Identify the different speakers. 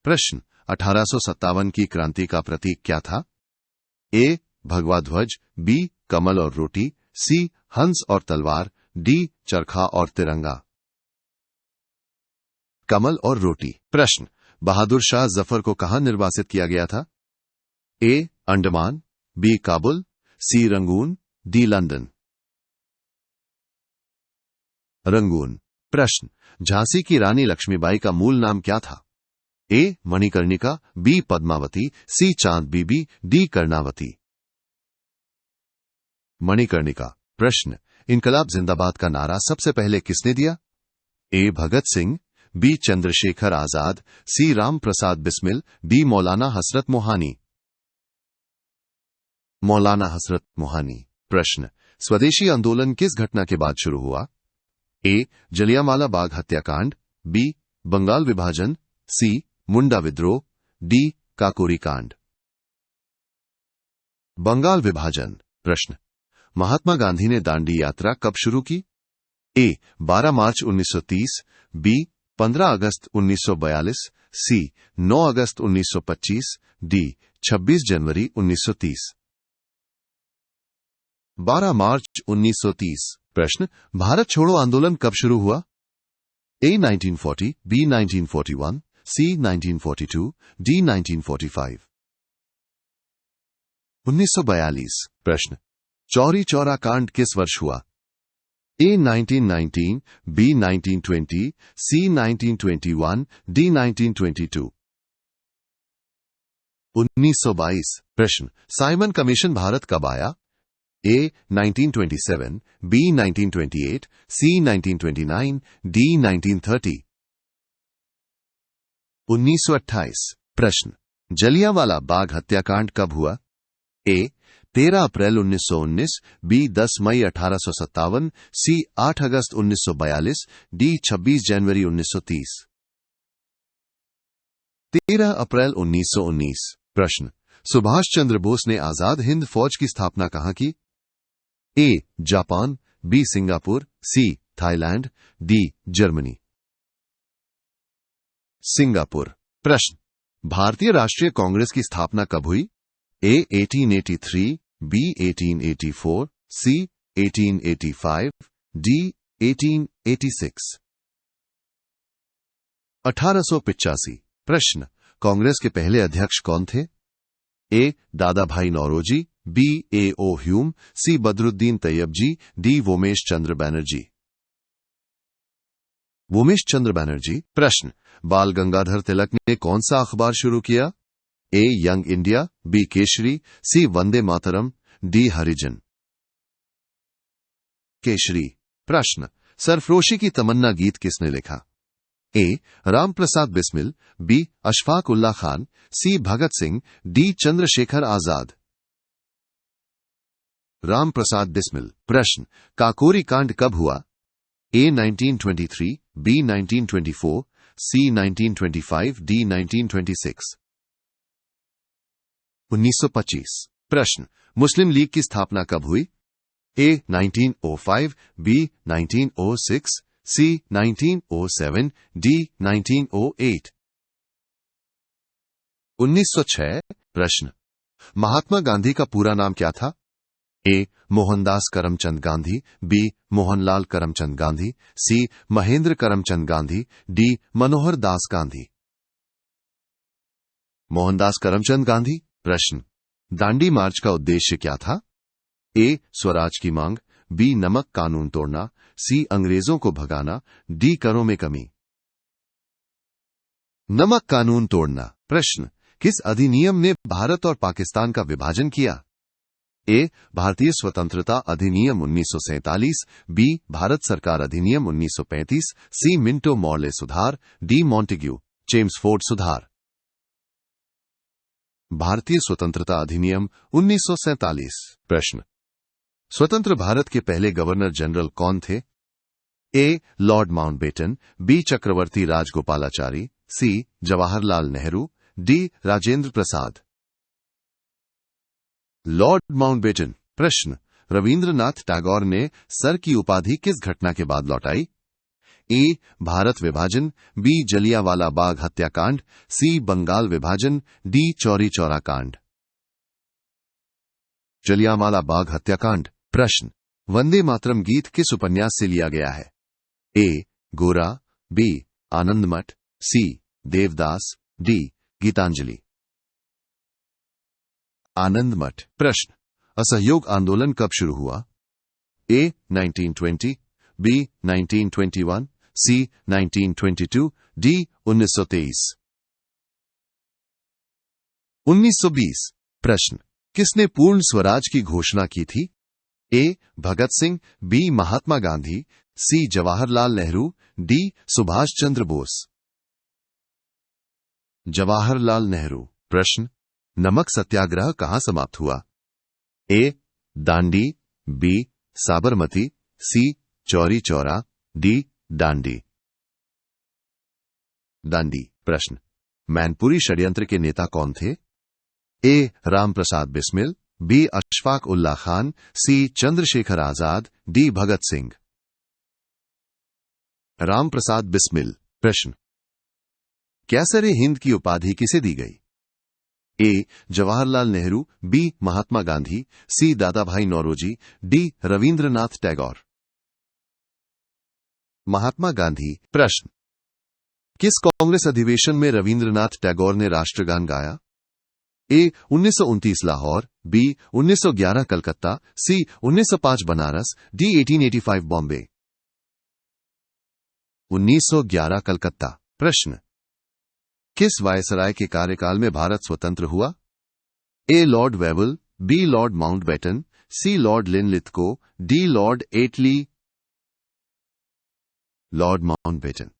Speaker 1: प्रश्न 1857 की क्रांति का प्रतीक क्या था? ए. भगवा ध्वज, बी. कमल और रोटी, सी. हंस और तलवार, डी. चरखा और तिरंगा। कमल और रोटी। प्रश्न बहादुर शाह जफर को कहां निर्वासित किया गया था? A. Andaman, B. Kabul, C. Rangoon, D. London. Rangoon. प्रश्न झांसी की रानी लक्ष्मीबाई का मूल नाम क्या था? ए. मणिकर्णिका, बी. पद्मावती, सी. चांद बीबी, डी. कर्णावती। मणिकर्णिका। प्रश्न इनकलाब जिंदाबाद का नारा सबसे पहले किसने दिया? ए. भगत सिंह, बी. चंद्रशेखर आजाद, सी. राम प्रसाद बिस्मिल, डी. मौलाना हसरत मोहानी। मौलाना हसरत मोहानी। प्रश्न स्वदेशी आंदोलन किस घटना के बाद शुरू हुआ? ए. जलियांवाला बाग हत्याकांड, बी. बंगाल विभाजन, सी. मुंडा विद्रोह, डी. काकोरी कांड। बंगाल विभाजन। प्रश्न महात्मा गांधी ने दांडी यात्रा कब शुरू की? ए. 12 मार्च 1930, बी. 15 अगस्त 1942, सी. 9 अगस्त 1925, डी. 26 जनवरी 1930। 12 मार्च 1930। प्रश्न भारत छोड़ो आंदोलन कब शुरू हुआ? ए. 1940, बी. 1941, सी. 1942, डी. 1945। 1942। प्रश्न चौरी चौरा कांड किस वर्ष हुआ? ए. 1919, बी. 1920, सी. 1921, डी. 1922। 1922। प्रश्न साइमन कमीशन भारत कब आया? ए. 1927, बी. 1928, सी. 1929, डी. 1930। 1928। प्रश्न जलियांवाला बाग हत्याकांड कब हुआ? ए. 13 अप्रैल 1919, बी. 10 मई 1857, सी. 8 अगस्त 1942, डी. 26 जनवरी 1930। 13 अप्रैल 1919। प्रश्न सुभाष चंद्र बोस ने आजाद हिंद फौज की स्थापना कहां की? A. Japan, B. Singapore, C. Thailand, D. Germany. Singapore. प्रश्न भारतीय राष्ट्रीय कांग्रेस की स्थापना कब हुई? ए. 1883, बी. 1884, सी. 1885, डी. 1886। 1885। प्रश्न कांग्रेस के पहले अध्यक्ष कौन थे? ए. दादा भाई नौरोजी, बी. ए. ओ. ह्यूम, सी. बदरुद्दीन तैयबजी, डी. वोमेश चंद्र बनर्जी। वोमेश चंद्र बनर्जी। प्रश्न बाल गंगाधर तिलक ने कौन सा अखबार शुरू किया? A. Young India, B. Kesari, C. Vande Mataram, D. Harijan. Kesari. प्रश्न सरफरोशी की तमन्ना गीत किसने लिखा? A. Ram Prasad Bismil, B. Ashfaq Ulla Khan, C. Bhagat Singh, D. Chandrashekhar Azad. Ram Prasad Bismil. प्रश्न काकोरी कांड कब हुआ? ए. 1923, बी. 1924, सी. 1925, डी. 1926। 1925। प्रश्न मुस्लिम लीग की स्थापना कब हुई? ए. 1905, बी. 1906, सी. 1907, डी. 1908। 1906। प्रश्न महात्मा गांधी का पूरा नाम क्या था? ए. मोहनदास करमचंद गांधी, बी. मोहनलाल करमचंद गांधी, सी. महेंद्र करमचंद गांधी, डी. मनोहर दास गांधी। मोहनदास करमचंद गांधी। प्रश्न दांडी मार्च का उद्देश्य क्या था? ए. स्वराज की मांग, बी. नमक कानून तोड़ना, सी. अंग्रेजों को भगाना, डी. करों में कमी। नमक कानून तोड़ना। प्रश्न किस अधिनियम ने भारत और पाकिस्तान का विभाजन किया? ए. भारतीय स्वतंत्रता अधिनियम 1947, बी. भारत सरकार अधिनियम 1935, सी. मिंटो मॉर्ले सुधार, डी. मॉन्टेग्यू चेम्सफोर्ड सुधार। भारतीय स्वतंत्रता अधिनियम 1947। प्रश्न स्वतंत्र भारत के पहले गवर्नर जनरल कौन थे? A. Lord Mountbatten, B. Chakravarti Rajagopalachari, C. Jawaharlal Nehru, D. Rajendra Prasad. Lord Mountbatten. प्रश्न रविंद्रनाथ टैगोर ने सर की उपाधि किस घटना के बाद लौटाई? ए भारत विभाजन, बी जलियांवाला बाग हत्याकांड, सी बंगाल विभाजन, डी चौरी चौरा कांड। जलियांवाला बाग हत्याकांड। प्रश्न, वंदे मातरम गीत किस उपन्यास से लिया गया है? ए गोरा, बी आनंदमठ, सी देवदास, डी गीतांजलि। आनंदमठ। प्रश्न, असहयोग आंदोलन कब शुरू हुआ? ए 1920, बी 1921, सी 1922, डी 1923। 1920। प्रश्न, किसने पूर्ण स्वराज की घोषणा की थी? ए भगत सिंह, बी महात्मा गांधी, सी जवाहरलाल नेहरू, डी सुभाष चंद्र बोस। जवाहरलाल नेहरू। प्रश्न, नमक सत्याग्रह कहां समाप्त हुआ? ए दांडी, बी साबरमती, सी चौरी चौरा, डी दांडी। दांडी। प्रश्न, मैनपुरी षड्यंत्र के नेता कौन थे? ए रामप्रसाद बिस्मिल, बी अशफाक उल्ला खान, सी चंद्रशेखर आजाद, डी भगत सिंह। रामप्रसाद बिस्मिल। प्रश्न, कैसरे हिंद की उपाधि किसे दी गई? ए जवाहरलाल नेहरू, बी महात्मा गांधी, सी दादाभाई नौरोजी, डी रविंद्रनाथ टैगोर। महात्मा गांधी। प्रश्न, किस कांग्रेस अधिवेशन में रविंद्रनाथ टैगोर ने राष्ट्रगान गाया? A 1929 Lahore, B 1911 Calcutta, C 1905 Banaras, D 1885 Bombay. 1911 Calcutta. प्रश्न, किस वायसराय के कार्यकाल में भारत स्वतंत्र हुआ? A Lord Wavell, B Lord Mountbatten, C Lord Linlithgow, D Lord Attlee. Lord Mountbatten.